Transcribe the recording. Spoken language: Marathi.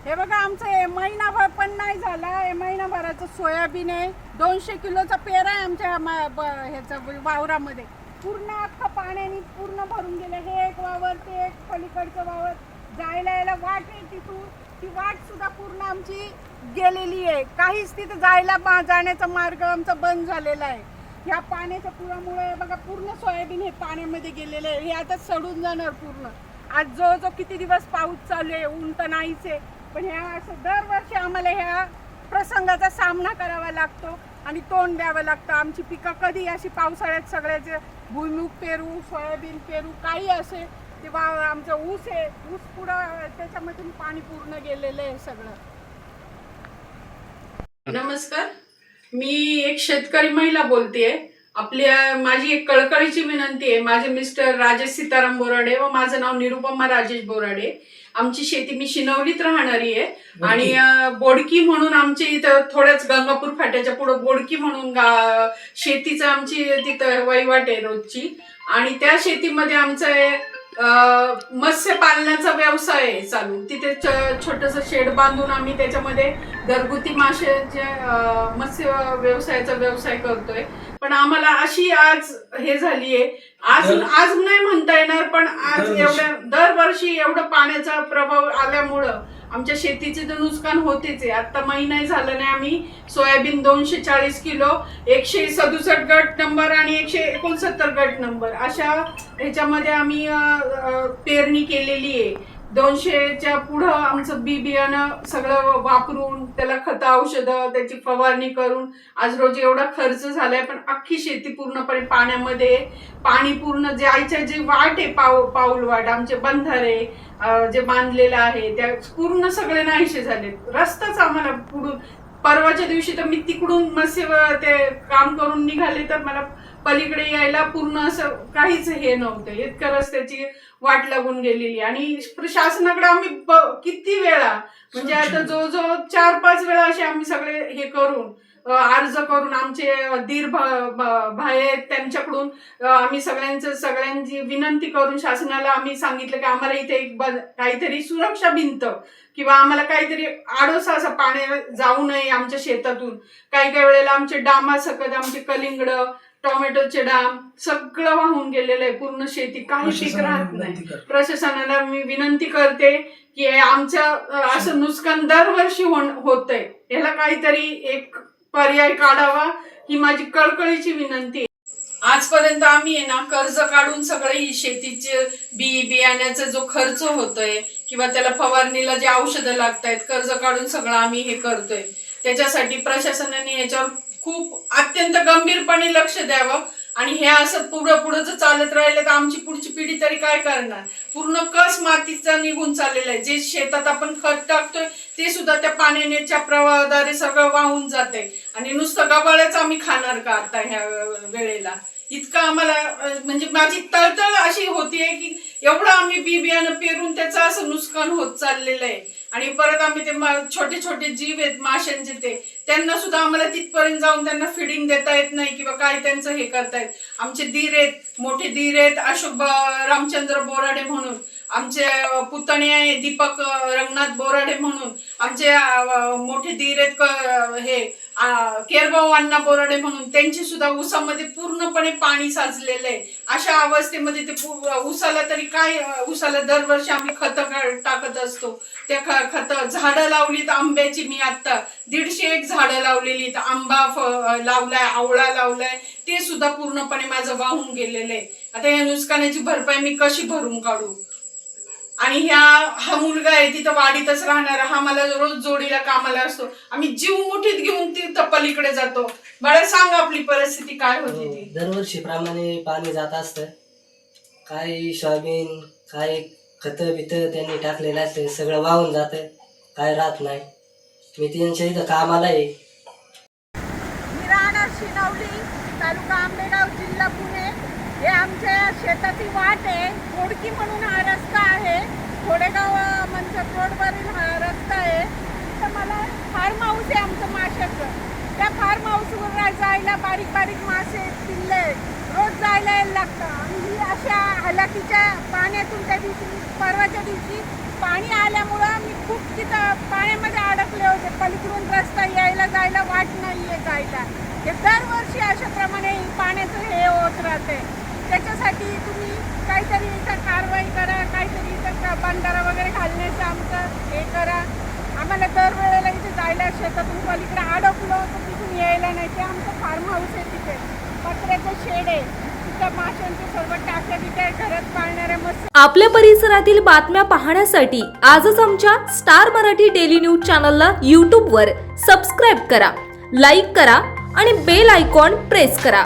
हे बघा आमचं हे महिनाभर पण नाही झाला, हे महिनाभराचं सोयाबीन आहे, 200 किलोचा पेरा आहे आमच्या ह्याचं वावरामध्ये. पूर्ण अख्खा पाण्याने पूर्ण भरून गेलं. हे एक वावर, ते एक पलीकडचं वावर, जायला यायला वाट आहे तिथून, ती वाट सुद्धा पूर्ण आमची गेलेली आहे. काहीच तिथं जाण्याचा मार्ग आमचा बंद झालेला आहे. ह्या पाण्याच्या पुरामुळे बघा पूर्ण सोयाबीन हे पाण्यामध्ये गेलेलं आहे. हे आता सडून जाणार पूर्ण. आज जो किती दिवस पाऊस चालू आहे, ऊन तर नाहीच आहे, पण ह्या असं दरवर्षी आम्हाला ह्या प्रसंगाचा सामना करावा लागतो आणि तोंड द्यावं लागतं. आमची पिकं कधी अशी पावसाळ्यात सगळ्याचे भुईमुग पेरू, सोयाबीन पेरू, काही असे तेव्हा आमचं ऊस आहे, ऊस पुढं त्याच्यामधून पाणी पूर्ण गेलेलं आहे सगळं. नमस्कार, मी एक शेतकरी महिला बोलतेय. माझी एक कळकळीची विनंती आहे. माझे मिस्टर राजेश सीताराम बोराडे व माझं नाव निरुपमा राजेश बोराडे. आमची शेती, मी शिनवलीत राहणारी आहे आणि बोडकी म्हणून आमची इथं थोड्याच गंगापूर फाट्याच्या पुढे बोडकी म्हणून शेतीचं आमची तिथं वहिवाट आहे रोजची. आणि त्या शेतीमध्ये आमचं मत्स्य पालनाचा व्यवसाय आहे चालू. तिथे छोटंसं शेड बांधून आम्ही त्याच्यामध्ये घरगुती माशाचे मत्स्य व्यवसायाचा व्यवसाय करतोय. पण आम्हाला अशी आज हे झालीये, आज नाही म्हणता येणार, पण आज दरवर्षी एवढं पाण्याचा प्रभाव आल्यामुळं आमच्या शेतीचे तर नुकसान होतेच आहे. आता महिनाही झालं नाही, आम्ही सोयाबीन 240 किलो, 167 गट नंबर आणि 169 गट नंबर अशा ह्याच्यामध्ये आम्ही पेरणी केलेली आहे. 200च्या पुढं आमचं बियाणं सगळं वापरून त्याला खत औषधं त्याची फवारणी करून आज रोजी एवढा खर्च झालाय. पण अख्खी शेती पूर्णपणे पाण्यामध्ये, पाणी पूर्ण जायच्या जे वाट आहे, पाऊल वाट, आमचे बंधारे जे बांधलेलं आहे त्या पूर्ण सगळे नाहीसे झाले. रस्ताच आम्हाला पुढून, परवाच्या दिवशी तर मी तिकडून मत्स्य ते काम करून निघाले तर मला पलीकडे यायला पूर्ण असं काहीच हे नव्हतं. इतक्या रस्त्याची वाट लागून गेलेली. आणि प्रशासनाकडे आम्ही किती वेळा, म्हणजे आता जवळजवळ 4-5 वेळा असे आम्ही सगळे हे करून अर्ज करून आमचे दीर भाई आहेत त्यांच्याकडून आम्ही सगळ्यांची विनंती करून शासनाला आम्ही सांगितलं की आम्हाला इथे एक काहीतरी सुरक्षा भिंत किंवा आम्हाला काहीतरी आडोसा असं पाणी जाऊ नये आमच्या शेतातून. काही वेळेला आमचे डामासकट, आमचे कलिंगड, टोमॅटोचे डाम सगळं वाहून गेलेलं आहे. पूर्ण शेती, काही पीक राहत नाही. प्रशासनाला मी विनंती करते की आमचं असं नुकसान दरवर्षी होतंय, याला काहीतरी एक पर्याय काढावा ही माझी कळकळीची विनंती आहे. आजपर्यंत आम्ही कर्ज काढून सगळे शेतीचे बियाण्याचा जो खर्च होतोय किंवा त्याला फवारणीला जे औषधं लागतायत, कर्ज काढून सगळं आम्ही हे करतोय. त्याच्यासाठी प्रशासनाने याच्यावर खूप अत्यंत गंभीरपणे लक्ष द्यावं. आणि हे असं पुढं जर चालत राहिलं तर आमची पुढची पिढी तरी काय करणार. पूर्ण कस मातीचा निघून चाललेला आहे. जे शेतात आपण खत टाकतोय ते सुद्धा त्या पाण्याच्या प्रवाहाद्वारे सगळं वाहून जाते. आणि नुसतं गबाळच आम्ही खाणार का आता ह्या वेळेला. इतकं आम्हाला म्हणजे माझी तळतळ अशी होतीये की एवढं आम्ही बियाणं पेरून त्याचं असं नुकसान होत चाललेलं आहे. आणि परत आम्ही ते छोटे छोटे जीव आहेत माशांचे, त्यांना सुद्धा आम्हाला तिथपर्यंत जाऊन त्यांना फिडिंग देता येत नाही किंवा काय त्यांचं हे करतायत. आमचे दीर आहेत, मोठे दीर आहेत अशोक रामचंद्र बोराडे म्हणून, आमचे पुतणे आहे दीपक रंगनाथ बोराडे म्हणून, आमचे मोठे दीर आहेत हे केरभाऊ अण्णा बोराडे म्हणून, त्यांची सुद्धा ऊसामध्ये पूर्णपणे पाणी साचलेलं आहे. अशा अवस्थेमध्ये ते ऊसाला तरी काय, ऊसाला दरवर्षी आम्ही खत टाकत असतो. त्या खत, झाडं लावलीत आंब्याची, मी आता 150 झाडं लावलेली, आंबा लावलाय, आवळा लावलाय, ते सुद्धा पूर्णपणे माझं वाहून गेलेलं आहे. आता या नुकसानाची भरपाई मी कशी भरून काढू. आणि हा मुलगा आहे तिथं वाडीतच राहणारा, हा मला रोज जोडीला कामाला असतो. आम्ही जीव मुठीत घेऊन तिथं पलीकडे जातो. मला सांग आपली परिस्थिती काय होती ती. दरवर्षी प्रमाणे पाणी जात असतं. काही सोयाबीन, काही खत बित त्यांनी टाकलेलं असते, सगळं वाहून जातं, काय राहत नाही. मी त्यांच्या इथं कामाला आहे. मी राहणार शिनवली, तालुका आंबेगाव, जिल्हा पुणे. हे आमच्या शेताची वाट आहे. बोडकी म्हणून हा रस्ता आहे, घोडेगाव मनसर रोडवरील हा रस्ता आहे. तिथं मला फार्म हाऊस आहे आमचं माशाचं. त्या फार्म हाऊसवर जायला बारीक बारीक मासे, पिल्ले रोज जायला यायला लागतं. आणि अशा हलाखीच्या पाण्यातून त्या दिवशी, परवाच्या दिवशी पाणी आल्यामुळं मी खूप तिथं इकडून रस्ता यायला जायला वाट नाहीये जायला. हे दरवर्षी अशाप्रमाणे पाण्याचं हे होत राहते. त्याच्यासाठी तुम्ही काहीतरी इथं कारवाई करा, काहीतरी इथं बंधारा वगैरे घालण्याचं आमचं हे करा. आम्हाला दरवेळेला इथे जायला शेतातून पलीकडे अडकलो तर तिथून यायला नाही. ते आमचं फार्म हाऊस आहे, तिथे पत्र्याचं शेड आहे, तिथं माशांचे सर्व टाक्या बिट्या घरात पाळणाऱ्या मस्त. आपल्या परिसरातील बातम्या पाहण्यासाठी आजच आमच्या स्टार मराठी डेली न्यूज चॅनलला यूट्यूबवर सबस्क्राईब करा, लाईक करा आणि बेल आयकॉन प्रेस करा.